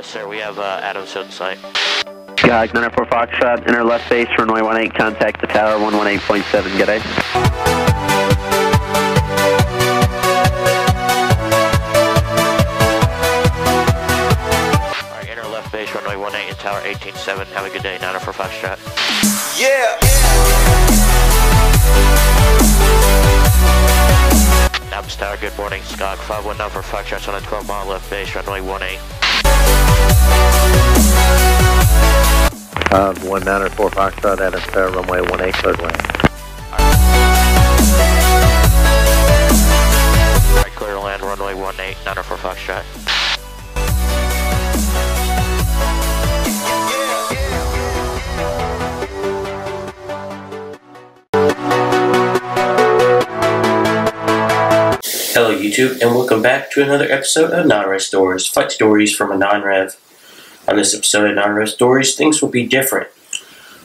Yes, sir. We have Adams Hill site. Sky, 904 Foxtrot, enter left base, runway 18, contact the tower, 118.7, good day. Alright, enter left base, runway 18 and tower 18.7. Have a good day, 904 Foxtrot. Yeah! Adams Tower, good morning. Skog 519 for Foxtrot on a 12-mile left base, runway 18. 1904 Foxtrot, Adams Tower, runway 18, cleared land. Alright, clear to land, runway 18, 904 Foxtrot. Hello YouTube, and welcome back to another episode of Non-Rev Stories, flight stories from a non-rev. On this episode of Non-Rev Stories, things will be different.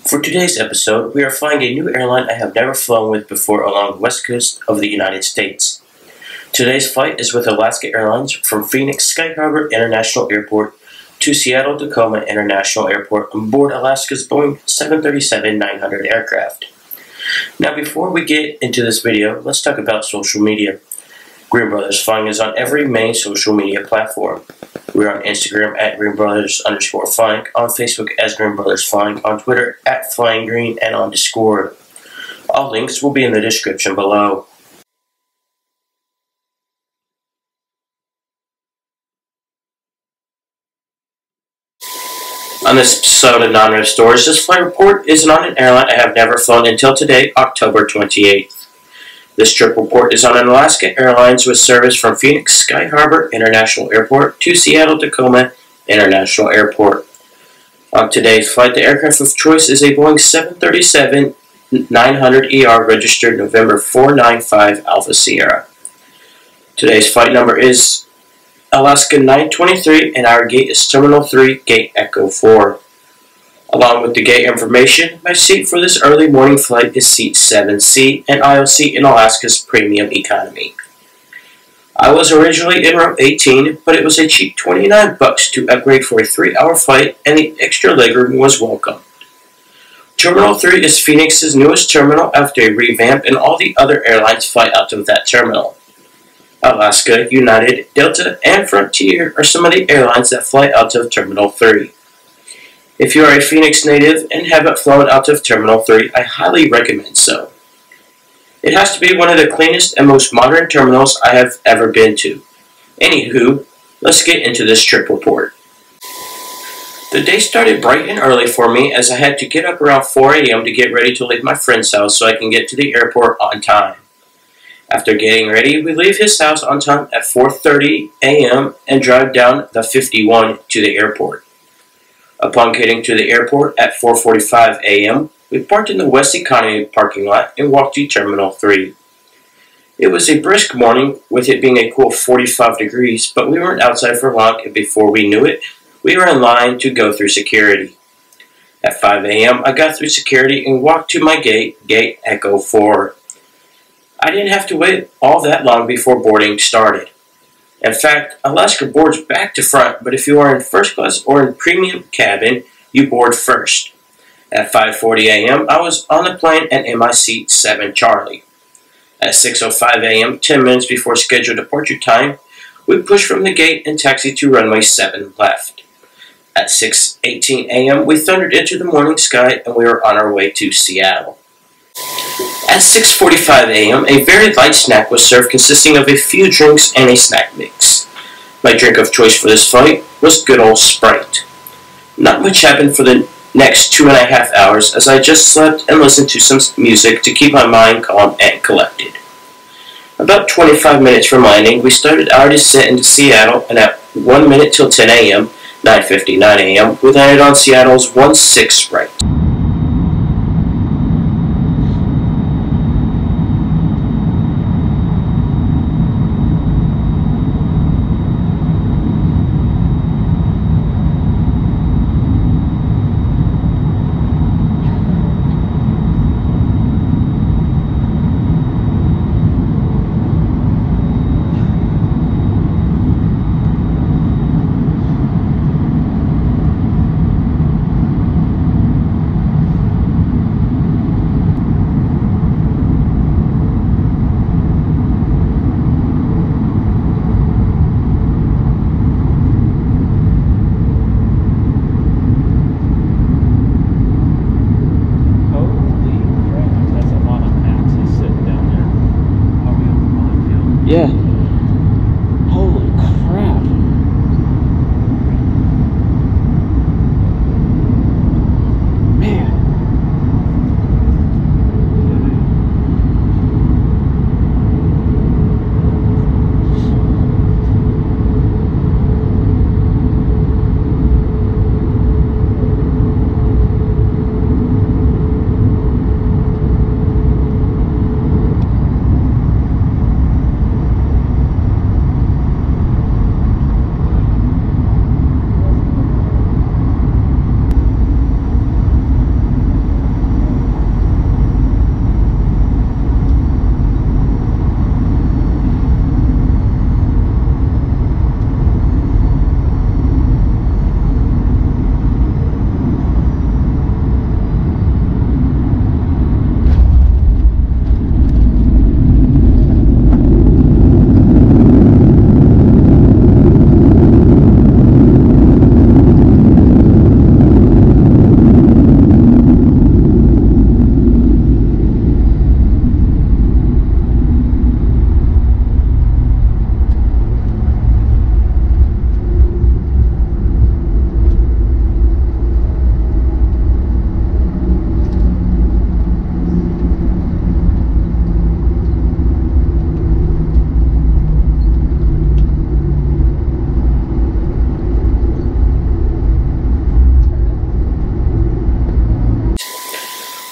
For today's episode, we are flying a new airline I have never flown with before along the west coast of the United States. Today's flight is with Alaska Airlines from Phoenix Sky Harbor International Airport to Seattle Tacoma International Airport on board Alaska's Boeing 737-900 aircraft. Now before we get into this video, let's talk about social media. Greene Brothers Flying is on every main social media platform. We're on Instagram at @GreeneBrothers_Flying, on Facebook as Greene Brothers Flying, on Twitter at Flying Greene, and on Discord. All links will be in the description below. On this episode of Non-Rev Stories, this flight report is on an airline I have never flown until today, October 28th. This trip report is on an Alaska Airlines with service from Phoenix Sky Harbor International Airport to Seattle Tacoma International Airport. On today's flight, the aircraft of choice is a Boeing 737-900ER registered November 495 Alpha Sierra. Today's flight number is Alaska 923 and our gate is Terminal 3, Gate Echo 4. Along with the gate information, my seat for this early morning flight is seat 7C, an aisle seat in Alaska's premium economy. I was originally in row 18, but it was a cheap $29 to upgrade for a 3-hour flight, and the extra legroom was welcome. Terminal 3 is Phoenix's newest terminal after a revamp, and all the other airlines fly out of that terminal. Alaska, United, Delta, and Frontier are some of the airlines that fly out of Terminal 3. If you are a Phoenix native and haven't flown out of Terminal 3, I highly recommend so. It has to be one of the cleanest and most modern terminals I have ever been to. Anywho, let's get into this trip report. The day started bright and early for me as I had to get up around 4 a.m. to get ready to leave my friend's house so I can get to the airport on time. After getting ready, we leave his house on time at 4:30 a.m. and drive down the 51 to the airport. Upon getting to the airport at 4:45 a.m., we parked in the West Economy parking lot and walked to Terminal 3. It was a brisk morning, with it being a cool 45 degrees, but we weren't outside for long, and before we knew it, we were in line to go through security. At 5 a.m., I got through security and walked to my gate, Gate Echo 4. I didn't have to wait all that long before boarding started. In fact, Alaska boards back to front, but if you are in first class or in premium cabin, you board first. At 5:40 a.m., I was on the plane and in my seat 7 Charlie. At 6:05 a.m., 10 minutes before scheduled departure time, we pushed from the gate and taxied to runway 7 left. At 6:18 a.m., we thundered into the morning sky and we were on our way to Seattle. At 6:45 a.m., a very light snack was served consisting of a few drinks and a snack mix. My drink of choice for this flight was good old Sprite. Not much happened for the next 2.5 hours as I just slept and listened to some music to keep my mind calm and collected. About 25 minutes from landing, we started our descent into Seattle, and at 1 minute till 10 a.m., 9:59 a.m., we landed on Seattle's 16 right.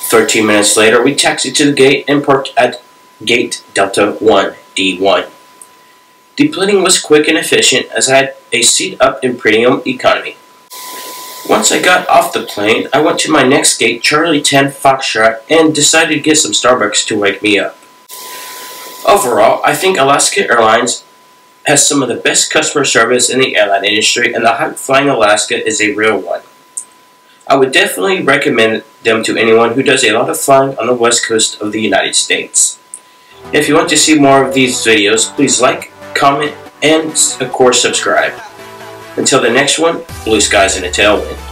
13 minutes later, we taxied to the gate and parked at Gate Delta 1, D1. Deplaning was quick and efficient as I had a seat up in premium economy. Once I got off the plane, I went to my next gate, Charlie 10 Foxtrot, and decided to get some Starbucks to wake me up. Overall, I think Alaska Airlines has some of the best customer service in the airline industry, and the high-flying Alaska is a real one. I would definitely recommend them to anyone who does a lot of flying on the west coast of the United States. If you want to see more of these videos, please like, comment, and of course subscribe. Until the next one, blue skies and a tailwind.